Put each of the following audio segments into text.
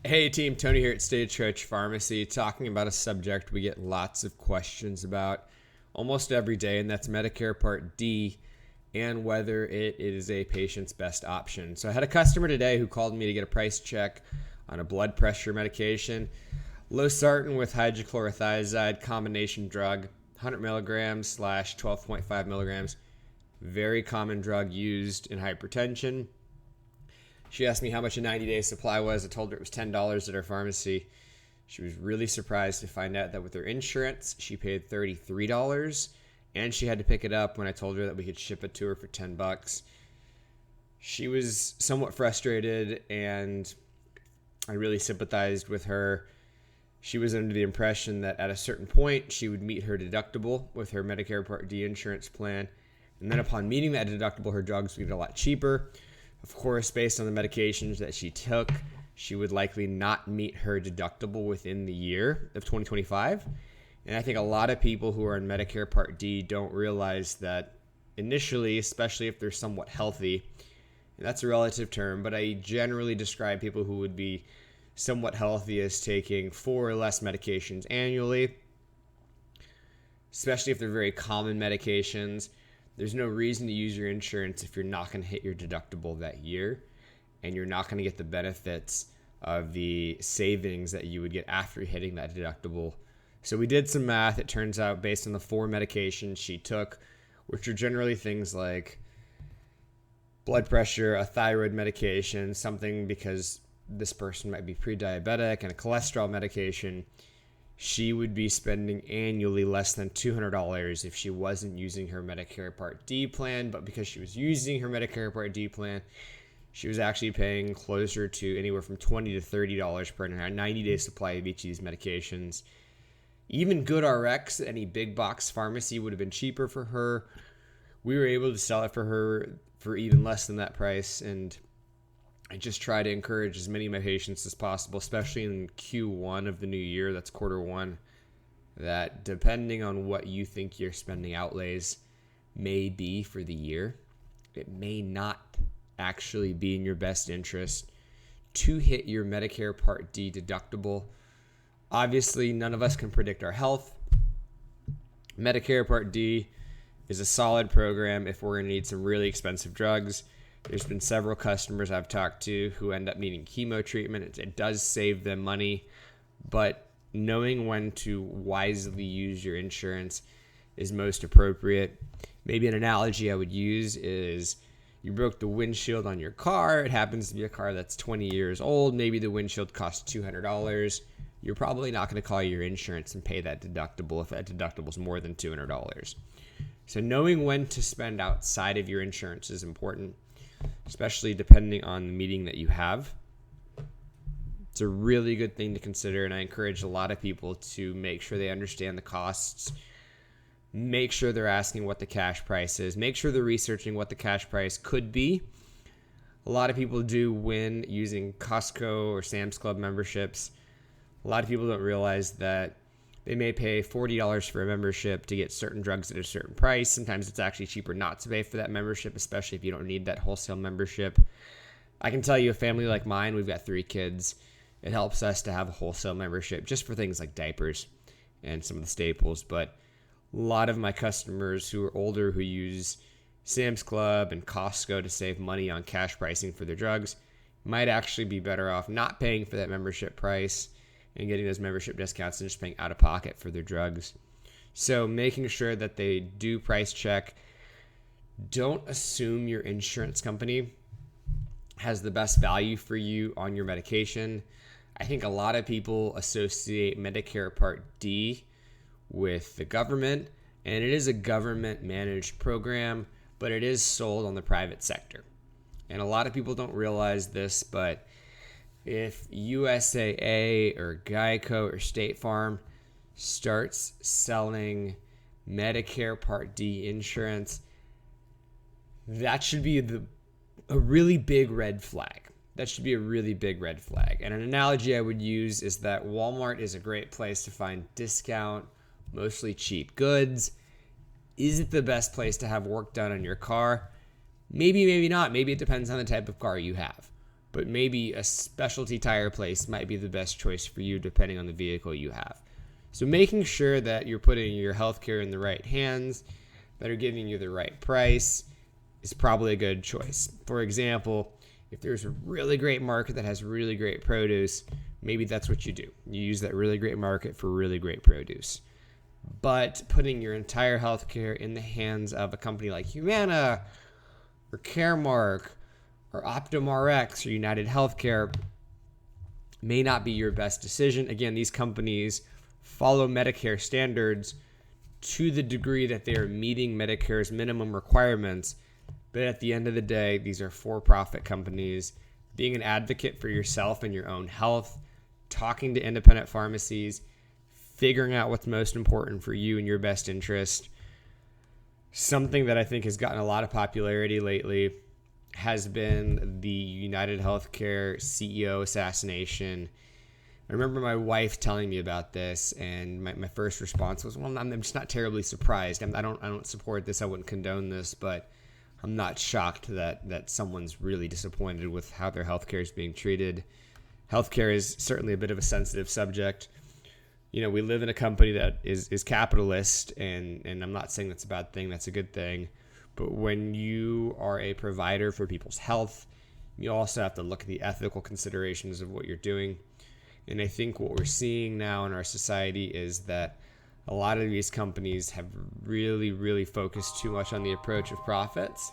Hey team, Tony here at Stagecoach Pharmacy, talking about a subject we get lots of questions about almost every day, and that's Medicare Part D and whether it is a patient's best option. So I had a customer today who called me to get a price check on a blood pressure medication, losartan with hydrochlorothiazide combination drug, 100 milligrams slash 12.5 milligrams, very common drug used in hypertension. She asked me how much a 90-day supply was. I told her it was $10 at our pharmacy. She was really surprised to find out that with her insurance, she paid $33, and she had to pick it up when I told her that we could ship it to her for $10. She was somewhat frustrated, and I really sympathized with her. She was under the impression that at a certain point, she would meet her deductible with her Medicare Part D insurance plan, and then upon meeting that deductible, her drugs would get a lot cheaper. Of course, based on the medications that she took, she would likely not meet her deductible within the year of 2025. And I think a lot of people who are in Medicare Part D don't realize that initially, especially if they're somewhat healthy, and that's a relative term, but I generally describe people who would be somewhat healthy as taking 4 or less medications annually, especially if they're very common medications. There's no reason to use your insurance if you're not going to hit your deductible that year, and you're not going to get the benefits of the savings that you would get after hitting that deductible. So we did some math. It turns out based on the 4 medications she took, which are generally things like blood pressure, a thyroid medication, something because this person might be pre-diabetic, and a cholesterol medication, she would be spending annually less than $200 if she wasn't using her Medicare Part D plan. But because she was using her Medicare Part D plan, she was actually paying closer to anywhere from $20 to $30 per 90-day supply of each of these medications. Even GoodRx, any big box pharmacy, would have been cheaper for her. We were able to sell it for her for even less than that price, and I just try to encourage as many of my patients as possible, especially in Q1 of the new year, that's quarter one, that depending on what you think your spending outlays may be for the year, it may not actually be in your best interest to hit your Medicare Part D deductible. Obviously, none of us can predict our health. Medicare Part D is a solid program if we're going to need some really expensive drugs. There's been several customers I've talked to who end up needing chemo treatment. It does save them money, but knowing when to wisely use your insurance is most appropriate. Maybe an analogy I would use is you broke the windshield on your car. It happens to be a car that's 20 years old. Maybe the windshield costs $200. You're probably not going to call your insurance and pay that deductible if that deductible is more than $200. So knowing when to spend outside of your insurance is important, especially depending on the meeting that you have. It's a really good thing to consider, and I encourage a lot of people to make sure they understand the costs, make sure they're asking what the cash price is, make sure they're researching what the cash price could be. A lot of people do win using Costco or Sam's Club memberships. A lot of people don't realize that they may pay $40 for a membership to get certain drugs at a certain price. Sometimes it's actually cheaper not to pay for that membership, especially if you don't need that wholesale membership. I can tell you, a family like mine, we've got 3 kids. It helps us to have a wholesale membership just for things like diapers and some of the staples. But a lot of my customers who are older, who use Sam's Club and Costco to save money on cash pricing for their drugs, might actually be better off not paying for that membership price and getting those membership discounts and just paying out of pocket for their drugs. So making sure that they do price check. Don't assume your insurance company has the best value for you on your medication. I think a lot of people associate Medicare Part D with the government, and it is a government managed program, but it is sold on the private sector. And a lot of people don't realize this, but if USAA or Geico or State Farm starts selling Medicare Part D insurance, that should be a really big red flag. That should be a really big red flag. And an analogy I would use is that Walmart is a great place to find discount, mostly cheap goods. Is it the best place to have work done on your car? Maybe, maybe not. Maybe it depends on the type of car you have. but maybe a specialty tire place might be the best choice for you depending on the vehicle you have. So making sure that you're putting your healthcare in the right hands, that are giving you the right price, is probably a good choice. For example, if there's a really great market that has really great produce, maybe that's what you do. You use that really great market for really great produce. But putting your entire healthcare in the hands of a company like Humana or Caremark or OptumRx or United Healthcare may not be your best decision. Again, these companies follow Medicare standards to the degree that they are meeting Medicare's minimum requirements. But at the end of the day, these are for-profit companies. Being an advocate for yourself and your own health, talking to independent pharmacies, figuring out what's most important for you and your best interest. Something that I think has gotten a lot of popularity lately has been the United Healthcare CEO assassination. I remember my wife telling me about this, and my first response was, well, I'm just not terribly surprised. I don't support this. I wouldn't condone this, but I'm not shocked that someone's really disappointed with how their healthcare is being treated. Healthcare is certainly a bit of a sensitive subject. You know, we live in a company that is capitalist, and I'm not saying that's a bad thing. That's a good thing. But when you are a provider for people's health, you also have to look at the ethical considerations of what you're doing. And I think what we're seeing now in our society is that a lot of these companies have really, really focused too much on the approach of profits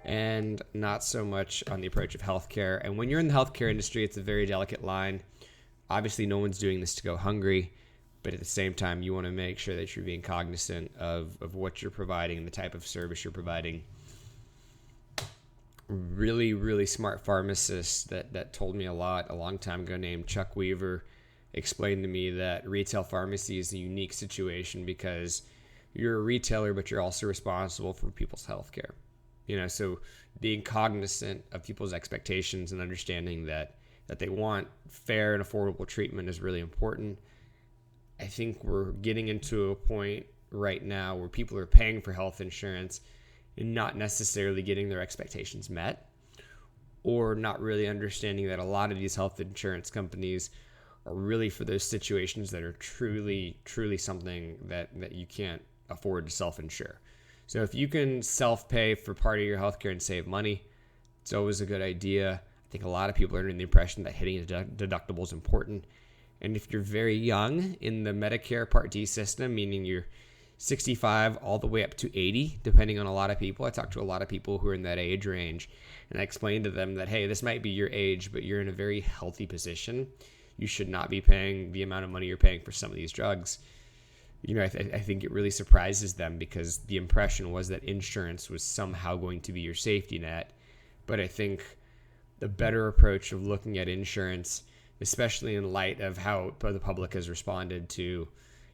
and not so much on the approach of healthcare. And when you're in the healthcare industry, it's a very delicate line. Obviously, no one's doing this to go hungry, but at the same time, you want to make sure that you're being cognizant of what you're providing and the type of service you're providing. Really, really smart pharmacist that told me a lot a long time ago named Chuck Weaver explained to me that retail pharmacy is a unique situation because you're a retailer, but you're also responsible for people's health care. You know, so being cognizant of people's expectations and understanding that they want fair and affordable treatment is really important. I think we're getting into a point right now where people are paying for health insurance and not necessarily getting their expectations met, or not really understanding that a lot of these health insurance companies are really for those situations that are truly, truly something that you can't afford to self-insure. So if you can self-pay for part of your healthcare and save money, it's always a good idea. I think a lot of people are under the impression that hitting a deductible is important. And if you're very young in the Medicare Part D system, meaning you're 65 all the way up to 80, depending on a lot of people. I talked to a lot of people who are in that age range, and I explained to them that, hey, this might be your age, but you're in a very healthy position. You should not be paying the amount of money you're paying for some of these drugs. You know, I think it really surprises them because the impression was that insurance was somehow going to be your safety net. But I think the better approach of looking at insurance, especially in light of how the public has responded to,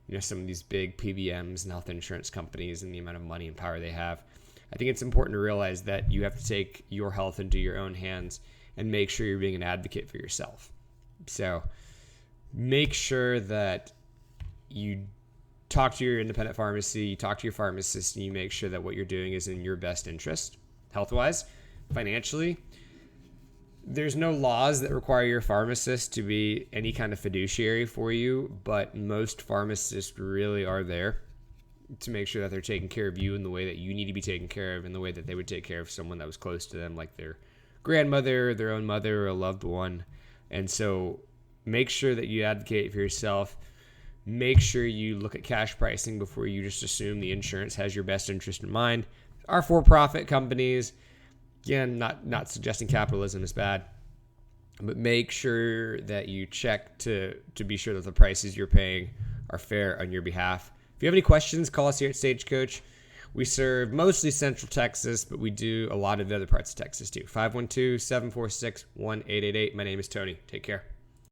you know, some of these big PBMs and health insurance companies and the amount of money and power they have, I think it's important to realize that you have to take your health into your own hands and make sure you're being an advocate for yourself. So make sure that you talk to your independent pharmacy, you talk to your pharmacist, and you make sure that what you're doing is in your best interest, health-wise, financially. There's no laws that require your pharmacist to be any kind of fiduciary for you, but most pharmacists really are there to make sure that they're taking care of you in the way that you need to be taken care of, in the way that they would take care of someone that was close to them, like their grandmother, their own mother, or a loved one. And so make sure that you advocate for yourself. Make sure you look at cash pricing before you just assume the insurance has your best interest in mind. Our for-profit companies, again, not suggesting capitalism is bad, but make sure that you check to be sure that the prices you're paying are fair on your behalf. If you have any questions, call us here at Stagecoach. We serve mostly Central Texas, but we do a lot of the other parts of Texas too. 512-746-1888. My name is Tony. Take care.